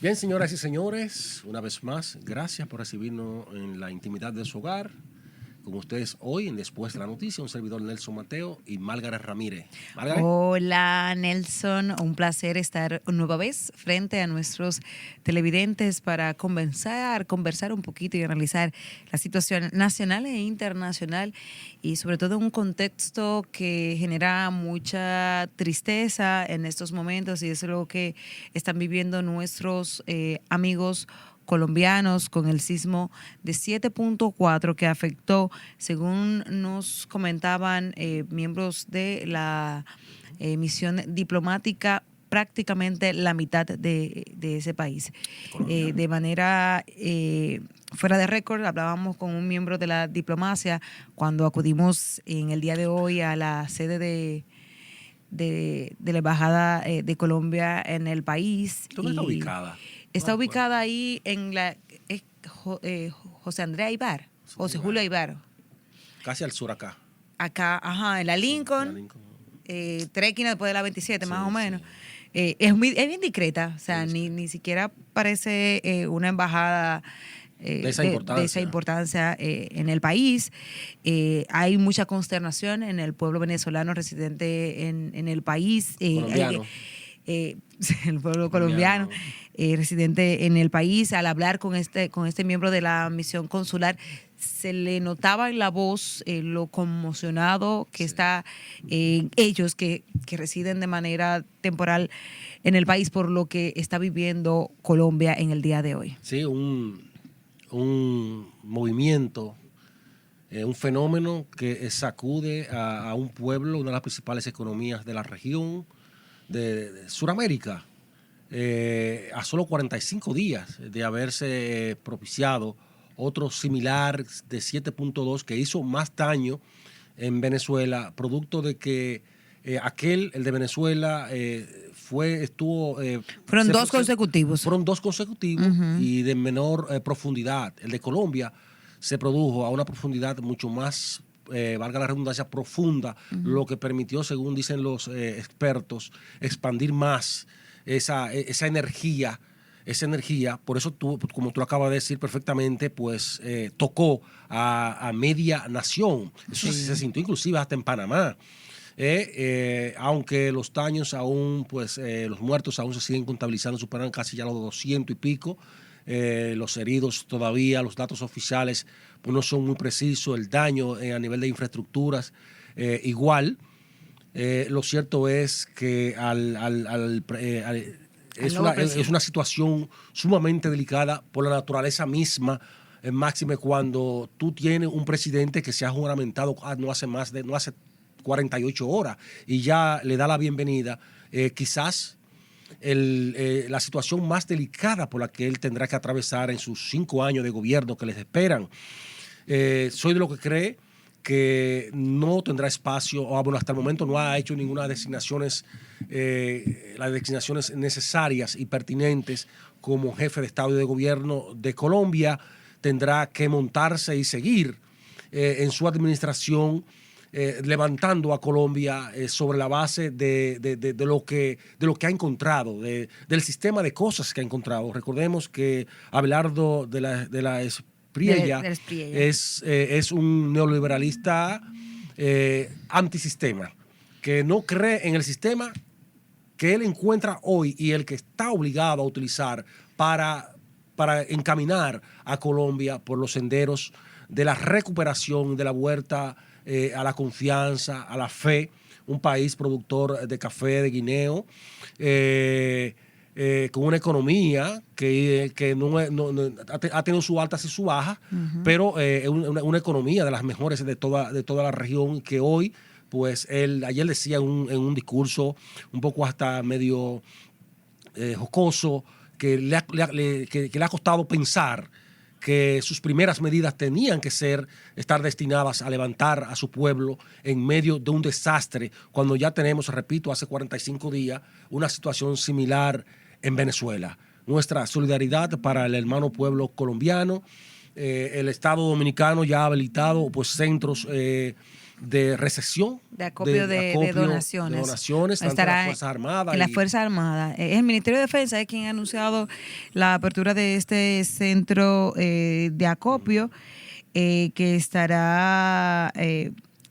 Bien, señoras y señores, una vez más, gracias por recibirnos en la intimidad de su hogar. Con ustedes hoy, en Después de la Noticia, un servidor Nelson Mateo y Márgaret Ramírez. ¿Márgaret? Hola Nelson, un placer estar nueva vez frente a nuestros televidentes para conversar un poquito y analizar la situación nacional e internacional y sobre todo un contexto que genera mucha tristeza en estos momentos y es lo que están viviendo nuestros amigos colombianos con el sismo de 7.4 que afectó, según nos comentaban miembros de la misión diplomática, prácticamente la mitad de ese país. De manera fuera de récord, hablábamos con un miembro de la diplomacia cuando acudimos en el día de hoy a la sede de la Embajada de Colombia en el país. ¿Dónde está ubicada? Está ubicada ahí en la José Andrés Aybar, José Julio Aybar. Casi al sur acá. Acá, ajá, en la Lincoln, La Lincoln. 3 esquinas después de la 27, Sí, más o menos. sí. Es bien discreta, o sea, ni siquiera parece una embajada de esa importancia en el país. Hay mucha consternación en el pueblo venezolano residente en el país. Colombiano. El pueblo colombiano residente en el país. Al hablar con este miembro de la misión consular, se le notaba en la voz lo conmocionado que está ellos que residen de manera temporal en el país por lo que está viviendo Colombia en el día de hoy. Sí, un movimiento, un fenómeno que sacude a un pueblo, una de las principales economías de la región de Sudamérica, a solo 45 días de haberse propiciado otro similar de 7.2 que hizo más daño en Venezuela, producto de que el de Venezuela, fueron dos consecutivos. Fueron dos consecutivos y de menor profundidad. El de Colombia se produjo a una profundidad mucho más, valga la redundancia, profunda, lo que permitió, según dicen los expertos, expandir más esa energía. Por eso como tú acabas de decir perfectamente, pues tocó a media nación. Eso se sintió inclusive hasta en Panamá. Aunque los daños aún, pues los muertos aún se siguen contabilizando, superan casi ya los 200 y pico. Los heridos todavía, los datos oficiales pues no son muy precisos, el daño a nivel de infraestructuras igual. Lo cierto es que es una situación sumamente delicada por la naturaleza misma, máxime cuando tú tienes un presidente que se ha juramentado no hace 48 horas y ya le da la bienvenida, quizás la situación más delicada por la que él tendrá que atravesar en sus 5 años de gobierno que les esperan. Soy de lo que cree que no tendrá espacio, o bueno, hasta el momento no ha hecho ninguna designaciones, las designaciones necesarias y pertinentes como jefe de Estado y de Gobierno de Colombia. Tendrá que montarse y seguir en su administración, levantando a Colombia sobre la base de lo que ha encontrado, del sistema de cosas que ha encontrado. Recordemos que Abelardo de la Espriella es un neoliberalista antisistema, que no cree en el sistema que él encuentra hoy y el que está obligado a utilizar para encaminar a Colombia por los senderos de la recuperación, de la vuelta a la confianza, a la fe, un país productor de café, de guineo, con una economía que ha tenido sus altas y sus bajas, pero es una economía de las mejores de toda la región, que hoy, pues ayer decía en un discurso un poco hasta medio jocoso, que le ha costado pensar que sus primeras medidas tenían que estar destinadas a levantar a su pueblo en medio de un desastre, cuando ya tenemos, repito, hace 45 días, una situación similar en Venezuela. Nuestra solidaridad para el hermano pueblo colombiano. El Estado Dominicano ya ha habilitado pues centros de recesión, de acopio de donaciones. Tanto Estará en las Fuerzas Armadas. En las Fuerzas Armadas. El Ministerio de Defensa es quien ha anunciado la apertura de este centro de acopio que estará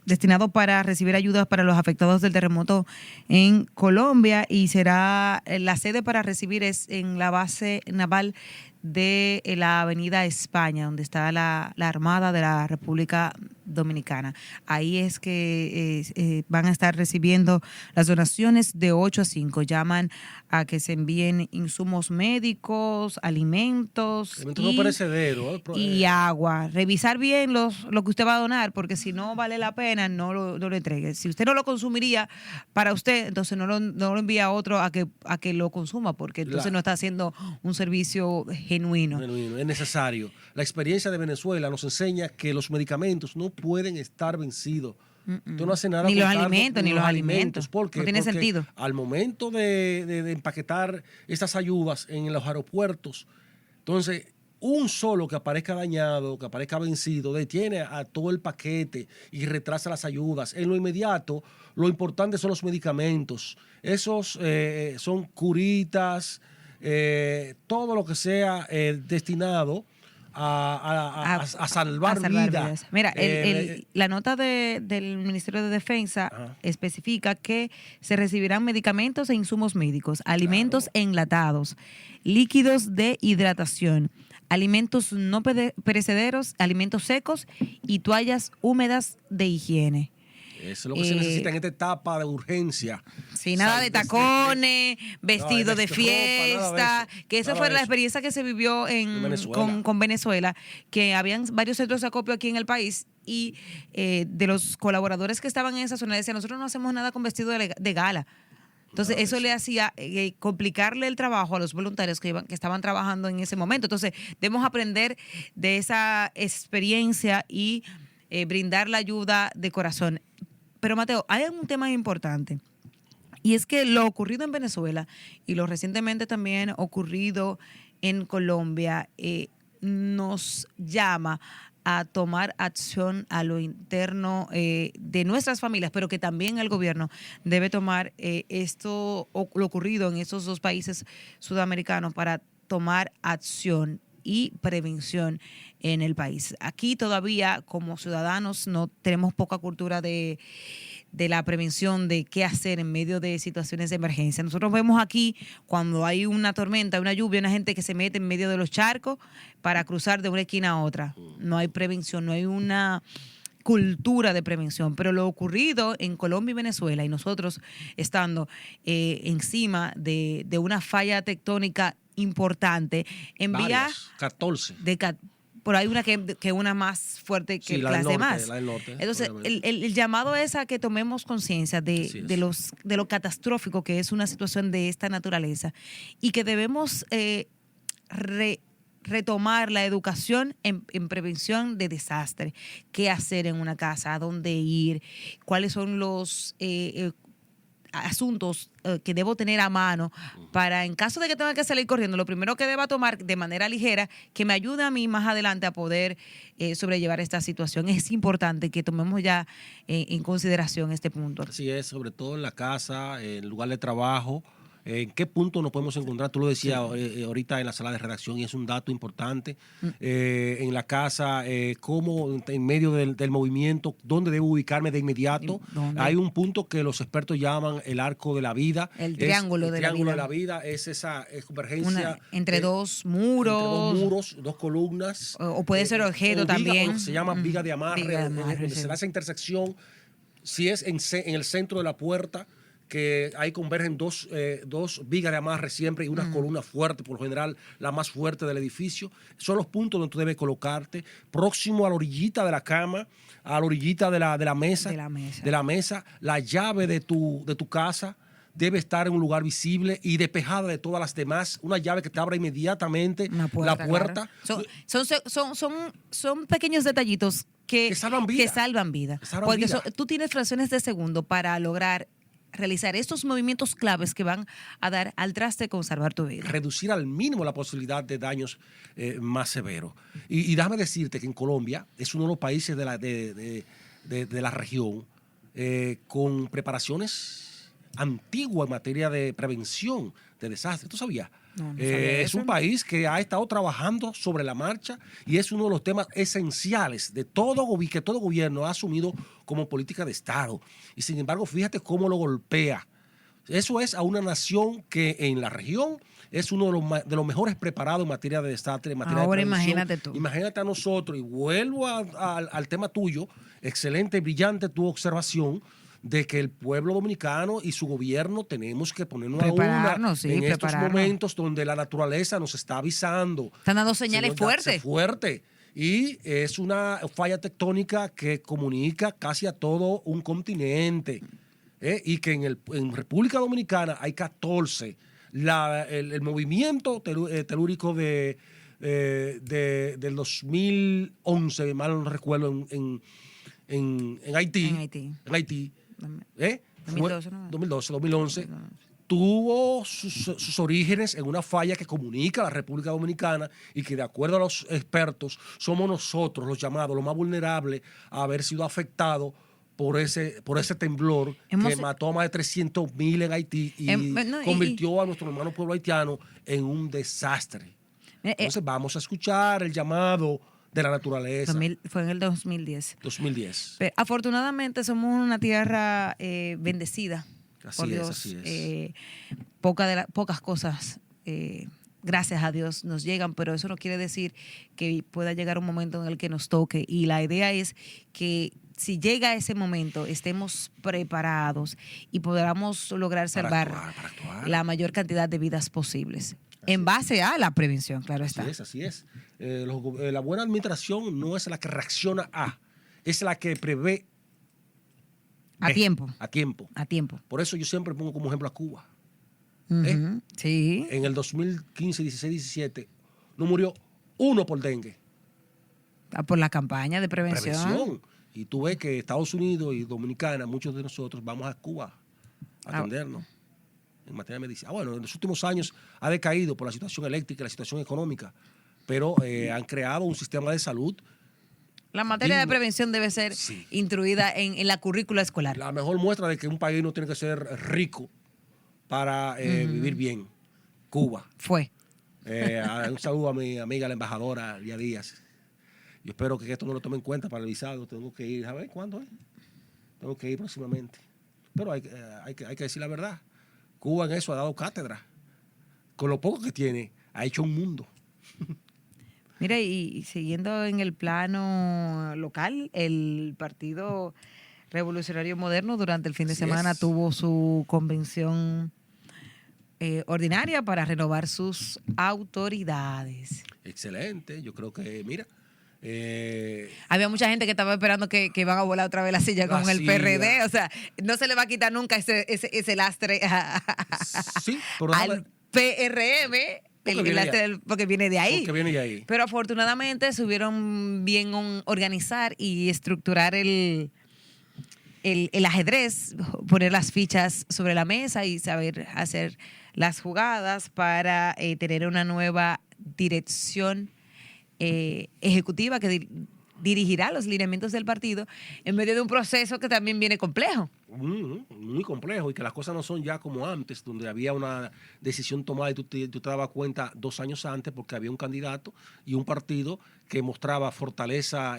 destinado para recibir ayudas para los afectados del terremoto en Colombia, y será la sede para recibir es en la base naval de la Avenida España, donde está la Armada de la República Dominicana. Ahí es que van a estar recibiendo las donaciones de 8 a 5. Llaman a que se envíen insumos médicos, alimentos no perecedero, y agua. Revisar bien lo que usted va a donar, porque si no vale la pena, no lo entregue. Si usted no lo consumiría para usted, entonces no lo envía a otro a que lo consuma, porque entonces no está haciendo un servicio genuino. Es necesario. La experiencia de Venezuela nos enseña que los medicamentos no pueden estar vencidos. Tú no haces nada ni los alimentos. ¿Por qué? No tiene sentido. Al momento de empaquetar estas ayudas en los aeropuertos, entonces un solo que aparezca dañado, que aparezca vencido, detiene a todo el paquete y retrasa las ayudas. En lo inmediato, lo importante son los medicamentos. Esos son curitas, todo lo que sea destinado a salvar vidas. Mira, la nota del Ministerio de Defensa especifica que se recibirán medicamentos e insumos médicos, alimentos enlatados, líquidos de hidratación, alimentos no perecederos, alimentos secos y toallas húmedas de higiene. Eso es lo que se necesita en esta etapa de urgencia. Sí, nada de tacones, vestido de fiesta, que esa fue la experiencia que se vivió con Venezuela, que habían varios centros de acopio aquí en el país, y de los colaboradores que estaban en esa zona decían: nosotros no hacemos nada con vestido de gala. Entonces, eso le hacía complicarle el trabajo a los voluntarios que estaban trabajando en ese momento. Entonces, debemos aprender de esa experiencia y brindar la ayuda de corazón. Pero, Mateo, hay un tema importante, y es que lo ocurrido en Venezuela y lo recientemente también ocurrido en Colombia nos llama a tomar acción a lo interno de nuestras familias, pero que también el gobierno debe tomar lo ocurrido en esos dos países sudamericanos para tomar acción y prevención en el país. Aquí todavía, como ciudadanos, no tenemos poca cultura de la prevención, de qué hacer en medio de situaciones de emergencia. Nosotros vemos aquí, cuando hay una tormenta, una lluvia, una gente que se mete en medio de los charcos para cruzar de una esquina a otra. No hay prevención, no hay una cultura de prevención. Pero lo ocurrido en Colombia y Venezuela, y nosotros estando encima de una falla tectónica importante, envía 14. Por ahí una que una más fuerte que las demás. La del norte, entonces, el llamado es a que tomemos conciencia de lo catastrófico que es una situación de esta naturaleza, y que debemos retomar la educación en prevención de desastre. ¿Qué hacer en una casa? ¿A dónde ir? ¿Cuáles son los asuntos que debo tener a mano para, en caso de que tenga que salir corriendo, lo primero que deba tomar de manera ligera, que me ayude a mí más adelante a poder sobrellevar esta situación? Es importante que tomemos ya en consideración este punto. Así es, sobre todo en la casa, en el lugar de trabajo. ¿En qué punto nos podemos encontrar? Tú lo decías ahorita en la sala de redacción, y es un dato importante. En la casa, cómo en medio del movimiento, dónde debo ubicarme de inmediato. Hay un punto que los expertos llaman el arco de la vida. El triángulo de la vida es esa convergencia entre dos muros. Dos columnas. O puede ser objeto también. O lo que se llama viga de amarre, donde se da esa intersección. Si es en el centro de la puerta, que ahí convergen dos vigas de amarre siempre y una columna fuerte, por lo general la más fuerte del edificio. Son los puntos donde tú debes colocarte, próximo a la orillita de la cama, a la orillita de la mesa. La llave de tu casa debe estar en un lugar visible y despejada de todas las demás. Una llave que te abra inmediatamente la puerta. Claro. Son pequeños detallitos que salvan vida. Porque tú tienes fracciones de segundo para lograr realizar estos movimientos claves que van a dar al traste con salvar tu vida. Reducir al mínimo la posibilidad de daños más severos. Y déjame decirte que en Colombia es uno de los países de de la región con preparaciones antiguas en materia de prevención de desastres. ¿Tú sabías? No, no sabía Es eso. un país que ha estado trabajando sobre la marcha y es uno de los temas esenciales de que todo gobierno ha asumido como política de Estado. Y sin embargo, fíjate cómo lo golpea. Eso es a una nación que en la región es uno de los mejores preparados en materia de desastre, en materia Ahora de prevención. imagínate tú. Imagínate a nosotros, y vuelvo al tema tuyo, excelente, brillante tu observación, de que el pueblo dominicano y su gobierno tenemos que ponernos a una Prepararnos, sí, en estos prepararnos. momentos donde la naturaleza nos está avisando. Están dando señales Señor, fuertes. fuerte. Y es una falla tectónica que comunica casi a todo un continente. Y que en República Dominicana hay 14. El movimiento telúrico del 2011, mal no recuerdo, en Haití. En Haití. 2012, ¿no? 2011. Tuvo sus orígenes en una falla que comunica a la República Dominicana y que, de acuerdo a los expertos, somos nosotros los llamados, los más vulnerables a haber sido afectados por ese temblor que mató a más de 300,000 en Haití y convirtió a nuestro hermano pueblo haitiano en un desastre. Entonces vamos a escuchar el llamado de la naturaleza. Fue en el 2010. 2010. Pero, afortunadamente somos una tierra bendecida. Así por es, Dios. así es. Pocas cosas, gracias a Dios, nos llegan, pero eso no quiere decir que pueda llegar un momento en el que nos toque. Y la idea es que si llega ese momento, estemos preparados y podamos lograr salvar para actuar. la mayor cantidad de vidas posibles. En base a la prevención, claro está. Así es. La buena administración no es la que reacciona es la que prevé A tiempo. A tiempo. A tiempo. Por eso yo siempre pongo como ejemplo a Cuba. Uh-huh. Sí. En el 2015, 16, 17, no murió uno por dengue. Por la campaña de prevención. Y tú ves que Estados Unidos y Dominicana, muchos de nosotros vamos a Cuba a atendernos en materia de medicina. Bueno, en los últimos años ha decaído por la situación eléctrica y la situación económica, pero han creado un sistema de salud. La materia de prevención debe ser instruida en la currícula escolar. La mejor muestra de que un país no tiene que ser rico para vivir bien. Cuba. Fue. Un saludo a mi amiga la embajadora Lía Díaz. Yo espero que esto no lo tome en cuenta para el visado. Tengo que ir, a ver cuándo es. Tengo que ir próximamente. Pero hay que decir la verdad. Cuba en eso ha dado cátedra. Con lo poco que tiene, ha hecho un mundo. Mira, y siguiendo en el plano local, el Partido Revolucionario Moderno durante el fin de semana tuvo su convención ordinaria para renovar sus autoridades. Excelente. Yo creo que, mira... había mucha gente que estaba esperando que van a volar otra vez la silla con el PRD. O sea, no se le va a quitar nunca ese lastre al PRM. Porque viene de ahí. Pero afortunadamente supieron bien organizar y estructurar el ajedrez, poner las fichas sobre la mesa y saber hacer las jugadas para tener una nueva dirección ejecutiva que dirigirá los lineamientos del partido en medio de un proceso que también viene complejo. Muy complejo, y que las cosas no son ya como antes, donde había una decisión tomada y tú te dabas cuenta 2 años antes porque había un candidato y un partido que mostraba fortaleza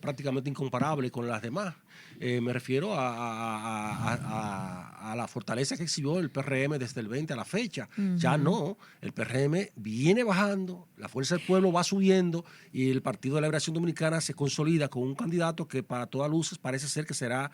prácticamente incomparable con las demás. Me refiero a la fortaleza que exhibió el PRM desde el 20 a la fecha. Uh-huh. Ya no, el PRM viene bajando, la Fuerza del Pueblo va subiendo y el Partido de la Liberación Dominicana se consolida con un candidato que para todas luces parece ser que será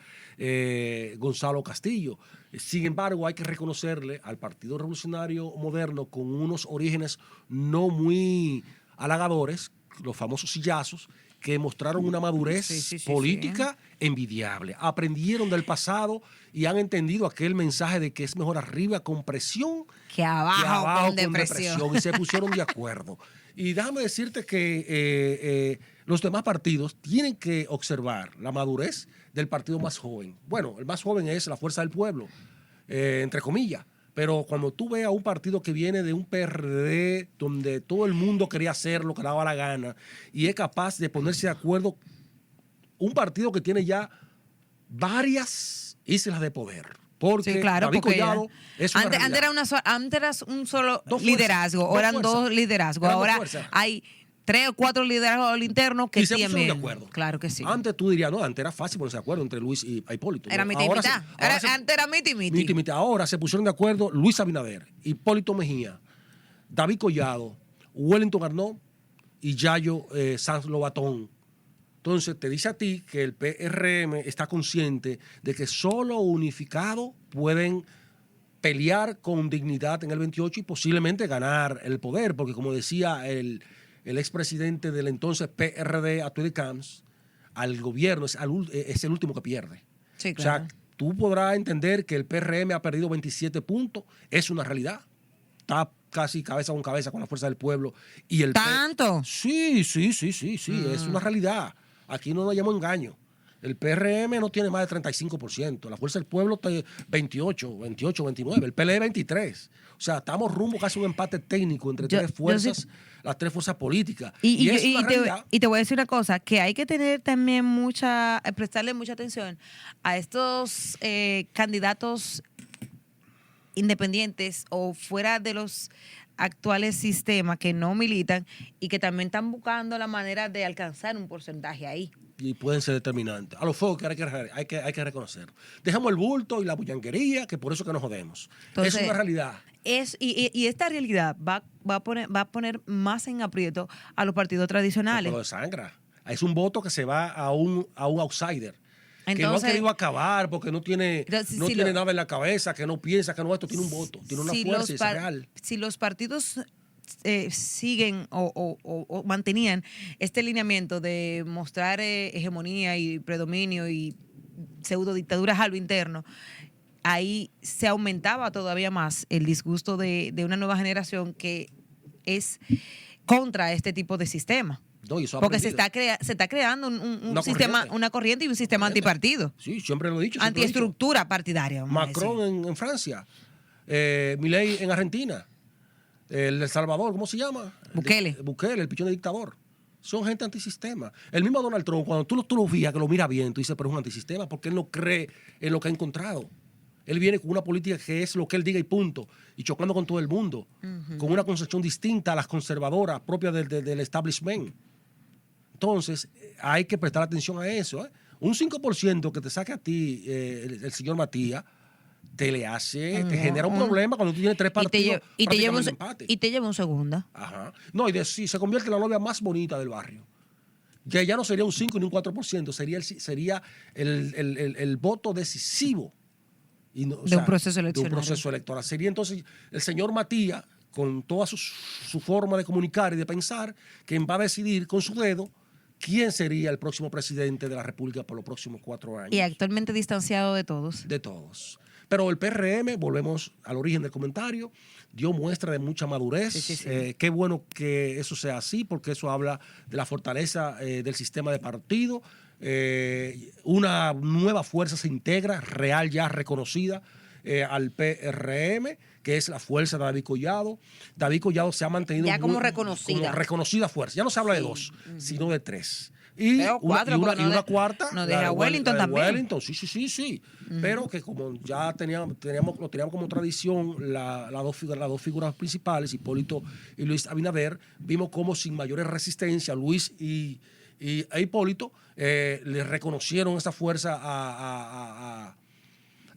Gonzalo Castillo. Sin embargo, hay que reconocerle al Partido Revolucionario Moderno con unos orígenes no muy halagadores, los famosos sillazos, que mostraron una madurez política envidiable. Aprendieron del pasado y han entendido aquel mensaje de que es mejor arriba con presión que abajo con depresión. Y se pusieron de acuerdo. Y déjame decirte que los demás partidos tienen que observar la madurez del partido más joven. Bueno, el más joven es la Fuerza del Pueblo, entre comillas. Pero cuando tú ves a un partido que viene de un PRD donde todo el mundo quería hacer lo que daba la gana y es capaz de ponerse de acuerdo un partido que tiene ya varias islas de poder. Porque Sí, claro, David porque Collado es una antes realidad. antes era un solo Dos fuerzas, liderazgo, dos eran fuerzas. dos liderazgos. Eran dos Ahora fuerzas. hay 3 o 4 liderazgos internos que Y se pusieron de tienen. acuerdo. Claro que sí. Antes tú dirías, no, antes era fácil ponerse de acuerdo entre Luis y Hipólito. Era No, mitad y ahora mitad. Antes era mitad y mitad. mitad. Ahora se pusieron de acuerdo Luis Abinader, Hipólito Mejía, David Collado, Wellington Arnaud y Yayo Sanz Lobatón. Entonces te dice a ti que el PRM está consciente de que solo unificados pueden pelear con dignidad en el 28 y posiblemente ganar el poder, porque como decía el expresidente del entonces PRD, Atuidi Camps, al gobierno es el último que pierde. Sí, claro. O sea, tú podrás entender que el PRM ha perdido 27 puntos, es una realidad. Está casi cabeza con la fuerza del pueblo. Y el ¿Tanto? Sí, es una realidad. Aquí no nos llamamos engaño. El PRM no tiene más de 35%. La Fuerza del Pueblo está 28, 29. El PLD 23. O sea, estamos rumbo casi a un empate técnico entre tres fuerzas, las tres fuerzas políticas. Y es una realidad. Y te voy a decir una cosa, que hay que tener también prestarle mucha atención a estos candidatos independientes o fuera de los actuales sistemas que no militan y que también están buscando la manera de alcanzar un porcentaje ahí. Y pueden ser determinantes. A los fuegos que hay que reconocer. Dejamos el bulto y la bullanquería, que por eso que nos jodemos. Entonces, es una realidad. Y esta realidad va a poner más en aprieto a los partidos tradicionales. Lo de sangra. Es un voto que se va a un outsider. Entonces, que no ha querido acabar porque no tiene nada en la cabeza, que no piensa, que no esto tiene un voto, tiene una fuerza y es real. Si los partidos siguen o mantenían este lineamiento de mostrar hegemonía y predominio y pseudo dictaduras a lo interno, ahí se aumentaba todavía más el disgusto de una nueva generación que es contra este tipo de sistema. No, porque se está creando un sistema, una corriente y un sistema antipartido. Sí, siempre lo he dicho. Antiestructura partidaria. Macron en Francia, Milei en Argentina, El Salvador, ¿cómo se llama? Bukele, el pichón de dictador. Son gente antisistema. El mismo Donald Trump, cuando tú lo fijas, que lo mira bien, tú dices, pero es un antisistema, porque él no cree en lo que ha encontrado. Él viene con una política que es lo que él diga y punto, y chocando con todo el mundo, con una concepción distinta a las conservadoras propias del establishment. Entonces, hay que prestar atención a eso. Un 5% que te saque a ti el señor Matías, te genera un problema cuando tú tienes tres partidos y te lleva un segundo. Ajá. No, y se convierte en la novia más bonita del barrio. Que ya no sería un 5 ni un 4%, sería el voto decisivo. De un proceso electoral. Sería entonces el señor Matías, con toda su forma de comunicar y de pensar, quien va a decidir con su dedo quién sería el próximo presidente de la República por los próximos 4 años. Y actualmente distanciado de todos. De todos. Pero el PRM, volvemos al origen del comentario, dio muestra de mucha madurez. Sí. Qué bueno que eso sea así, porque eso habla de la fortaleza del sistema de partido. Una nueva fuerza se integra, real ya reconocida, al PRM, que es la fuerza de David Collado. David Collado se ha mantenido ya como reconocida fuerza. Ya no se habla de 2, sino de 3. Y una cuarta. No deja Wellington también. Wellington, sí. Pero que como ya lo teníamos como tradición las dos figuras principales, Hipólito y Luis Abinader, vimos como sin mayores resistencia Luis y Hipólito le reconocieron esa fuerza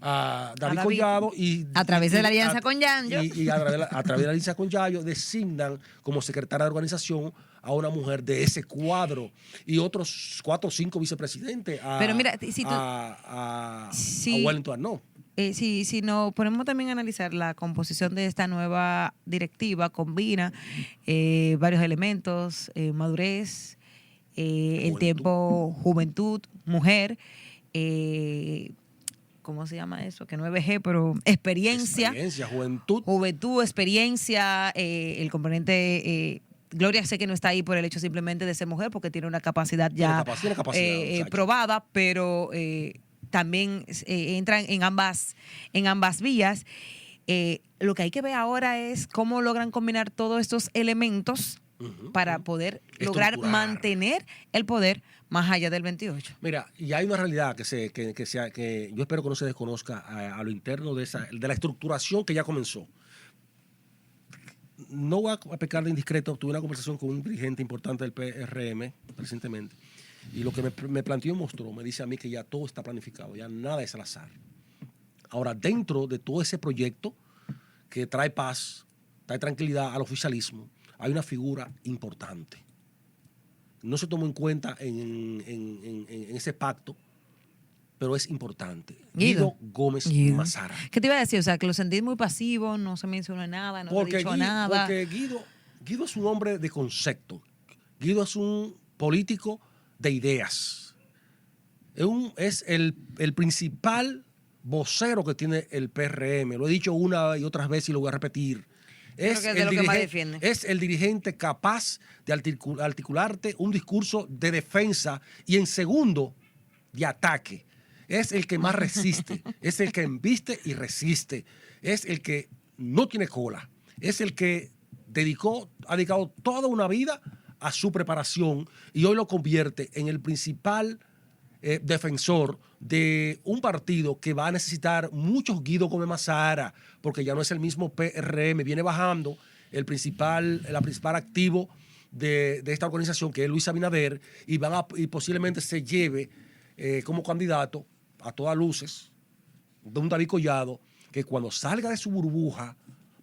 a David Collado a través de la alianza con Yayo y a través de la alianza con Yayo designan como secretaria de organización a una mujer de ese cuadro y otros 4 o 5 vicepresidentes pero mira, a Wellington Arnaud. Si nos ponemos también a analizar la composición de esta nueva directiva, combina varios elementos, madurez, el tiempo, juventud, mujer, ¿cómo se llama eso? Que no es VG, pero experiencia, juventud, experiencia, el componente... Gloria sé que no está ahí por el hecho simplemente de ser mujer, porque tiene una capacidad ya probada, pero también entran en ambas vías. Lo que hay que ver ahora es cómo logran combinar todos estos elementos para poder lograr mantener el poder más allá del 28. Mira, y hay una realidad que yo espero que no se desconozca a lo interno de la estructuración que ya comenzó. No voy a pecar de indiscreto, tuve una conversación con un dirigente importante del PRM recientemente, y lo que me planteó y mostró, me dice a mí que ya todo está planificado, ya nada es al azar. Ahora, dentro de todo ese proyecto que trae paz, trae tranquilidad al oficialismo, hay una figura importante. No se tomó en cuenta en ese pacto, pero es importante. Guido Gómez Mazara. ¿Qué te iba a decir? O sea, que lo sentí muy pasivo, no se mencionó nada, no se ha dicho nada. Porque Guido es un hombre de concepto. Guido es un político de ideas. Es el principal vocero que tiene el PRM. Lo he dicho una y otras veces y lo voy a repetir. Es el dirigente capaz de articularte un discurso de defensa y en segundo de ataque. Es el que más resiste, es el que embiste y resiste, es el que no tiene cola, es el que ha dedicado toda una vida a su preparación y hoy lo convierte en el principal defensor de un partido que va a necesitar muchos Guido Gómez Mazara, porque ya no es el mismo PRM, viene bajando la principal activo de esta organización, que es Luis Abinader, y posiblemente se lleve como candidato a todas luces de un David Collado, que cuando salga de su burbuja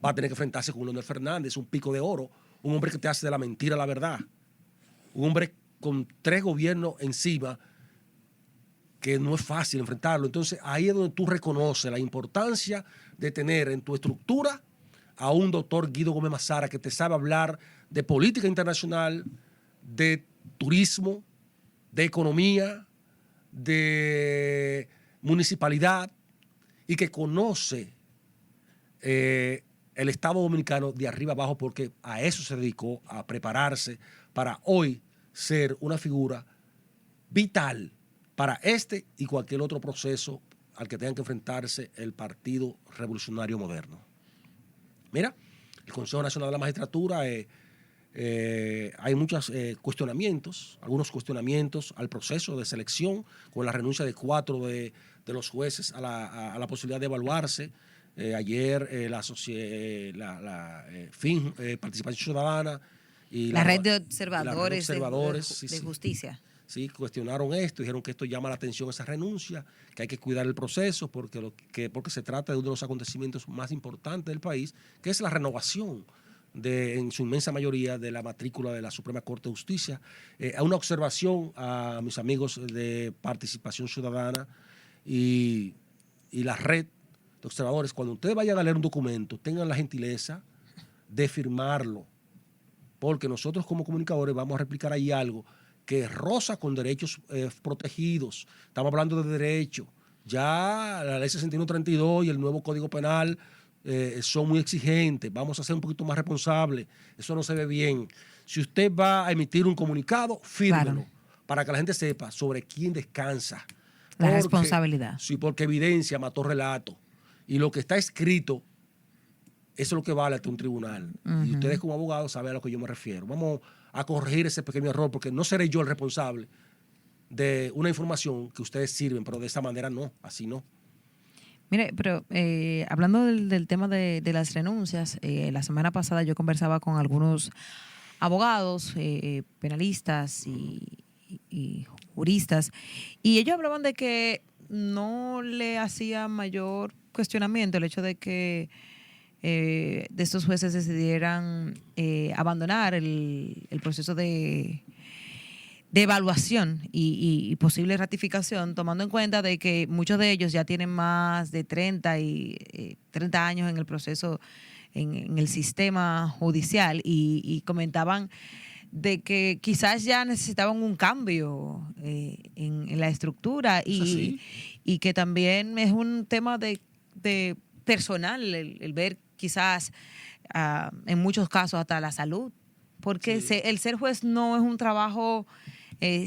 va a tener que enfrentarse con Leonel Fernández, un pico de oro, un hombre que te hace de la mentira la verdad, un hombre con 3 gobiernos encima, que no es fácil enfrentarlo. Entonces ahí es donde tú reconoces la importancia de tener en tu estructura a un doctor Guido Gómez Mazara que te sabe hablar de política internacional, de turismo, de economía, de municipalidad, y que conoce el Estado dominicano de arriba abajo, porque a eso se dedicó, a prepararse para hoy ser una figura vital para este y cualquier otro proceso al que tengan que enfrentarse el Partido Revolucionario Moderno. Mira, el Consejo Nacional de la Magistratura, hay muchos cuestionamientos, algunos cuestionamientos al proceso de selección, con la renuncia de 4 de los jueces a la posibilidad de evaluarse. Ayer Participación Ciudadana y la red de observadores, de justicia. Sí, cuestionaron esto, dijeron que esto llama la atención, esa renuncia, que hay que cuidar el proceso porque se trata de uno de los acontecimientos más importantes del país, que es la renovación en su inmensa mayoría de la matrícula de la Suprema Corte de Justicia. A una observación a mis amigos de Participación Ciudadana y la red de observadores: cuando ustedes vayan a leer un documento, tengan la gentileza de firmarlo, porque nosotros como comunicadores vamos a replicar ahí algo que roza con derechos protegidos. Estamos hablando de derecho. Ya la ley 6132 y el nuevo Código Penal son muy exigentes. Vamos a ser un poquito más responsables. Eso no se ve bien. Si usted va a emitir un comunicado, fírmelo, claro, para que la gente sepa sobre quién descansa. La responsabilidad. Sí, porque evidencia mató relato. Y lo que está escrito, eso es lo que vale ante un tribunal. Y ustedes como abogados saben a lo que yo me refiero. Vamos a corregir ese pequeño error, porque no seré yo el responsable de una información que ustedes sirven, pero de esa manera no, así no. Mire, pero hablando del tema de las renuncias, la semana pasada yo conversaba con algunos abogados, penalistas y juristas, y ellos hablaban de que no le hacía mayor cuestionamiento el hecho de que de estos jueces decidieran abandonar el proceso de evaluación y posible ratificación, tomando en cuenta de que muchos de ellos ya tienen más de 30 años en el proceso, en el sistema judicial, y comentaban de que quizás ya necesitaban un cambio en la estructura y que también es un tema de personal el ver quizás en muchos casos hasta la salud, porque el ser juez no es un trabajo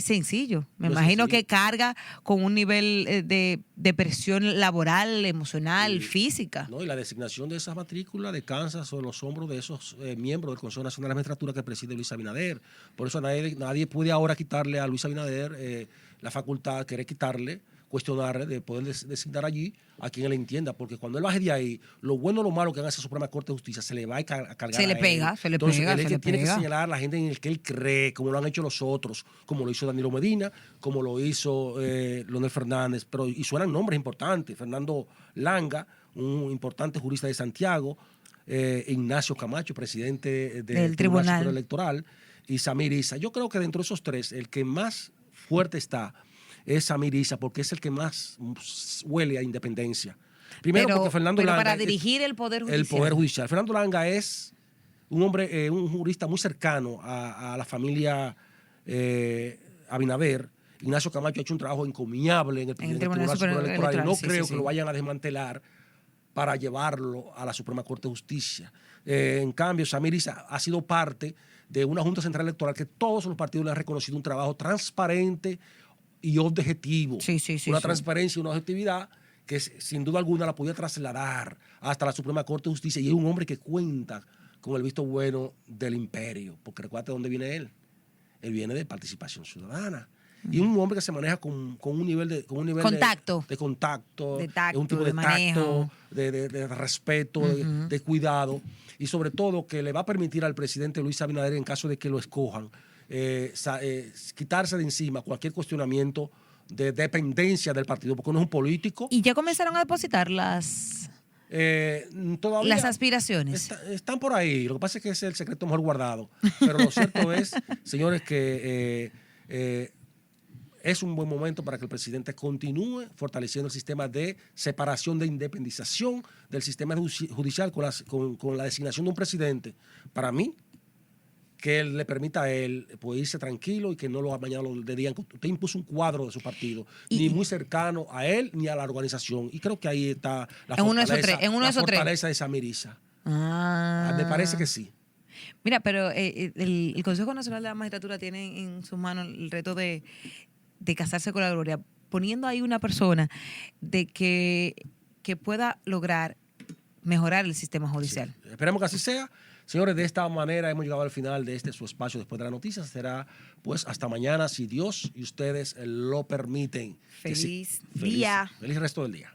sencillo. Me No es imagino sencillo. que carga con un nivel de presión laboral, emocional, física. ¿No? Y la designación de esas matrículas descansa sobre los hombros de esos miembros del Consejo Nacional de la Magistratura que preside Luis Abinader. Por eso nadie puede ahora quitarle a Luis Abinader la facultad, querer quitarle, cuestionarle de poder designar allí a quien él entienda, porque cuando él baje de ahí, lo bueno o lo malo que haga esa Suprema Corte de Justicia se le va a cargar Se le a pega, él. se le Entonces, pega, él es se que le tiene que pega. señalar a la gente en el que él cree, como lo han hecho los otros, como lo hizo Danilo Medina, como lo hizo Leonel Fernández, pero y suenan nombres importantes, Fernando Langa, un importante jurista de Santiago, Ignacio Camacho, presidente del Tribunal Superior Electoral, y Samir Issa. Yo creo que dentro de esos tres, el que más fuerte está es Samir Issa, porque es el que más huele a independencia. Primero porque Fernando Langa... para dirigir el Poder Judicial. El Poder Judicial. Fernando Langa es un hombre, un jurista muy cercano a la familia Abinader. Ignacio Camacho ha hecho un trabajo encomiable en el Tribunal Superior Electoral y no creo que lo vayan a desmantelar para llevarlo a la Suprema Corte de Justicia. En cambio, Samir Issa ha sido parte de una Junta Central Electoral que todos los partidos le han reconocido un trabajo transparente y objetivo. Una transparencia y una objetividad que sin duda alguna la podía trasladar hasta la Suprema Corte de Justicia, y es un hombre que cuenta con el visto bueno del imperio, porque recuerda de dónde viene él. Él viene de Participación Ciudadana. Y un hombre que se maneja con un nivel de contacto. De contacto, de tacto, un tipo de manejo, de respeto, de cuidado, y sobre todo que le va a permitir al presidente Luis Abinader, en caso de que lo escojan, quitarse de encima cualquier cuestionamiento de dependencia del partido, porque no es un político. ¿Y ya comenzaron a depositar las aspiraciones? Están por ahí. Lo que pasa es que es el secreto mejor guardado. Pero lo cierto es, señores, que es un buen momento para que el presidente continúe fortaleciendo el sistema de separación, de independización del sistema judicial con la designación de un presidente. Para mí, que él le permita a él pues, irse tranquilo y que no mañana lo digan que usted impuso un cuadro de su partido, ni muy cercano a él ni a la organización. Y creo que ahí está la fortaleza de Samir Issa. Me parece que sí. Mira, pero el Consejo Nacional de la Magistratura tiene en sus manos el reto de casarse con la gloria, poniendo ahí una persona de que pueda lograr mejorar el sistema judicial. Sí. Esperemos que así sea. Señores, de esta manera hemos llegado al final de su espacio después de la noticia. Será pues hasta mañana, si Dios y ustedes lo permiten. Feliz día. Feliz resto del día.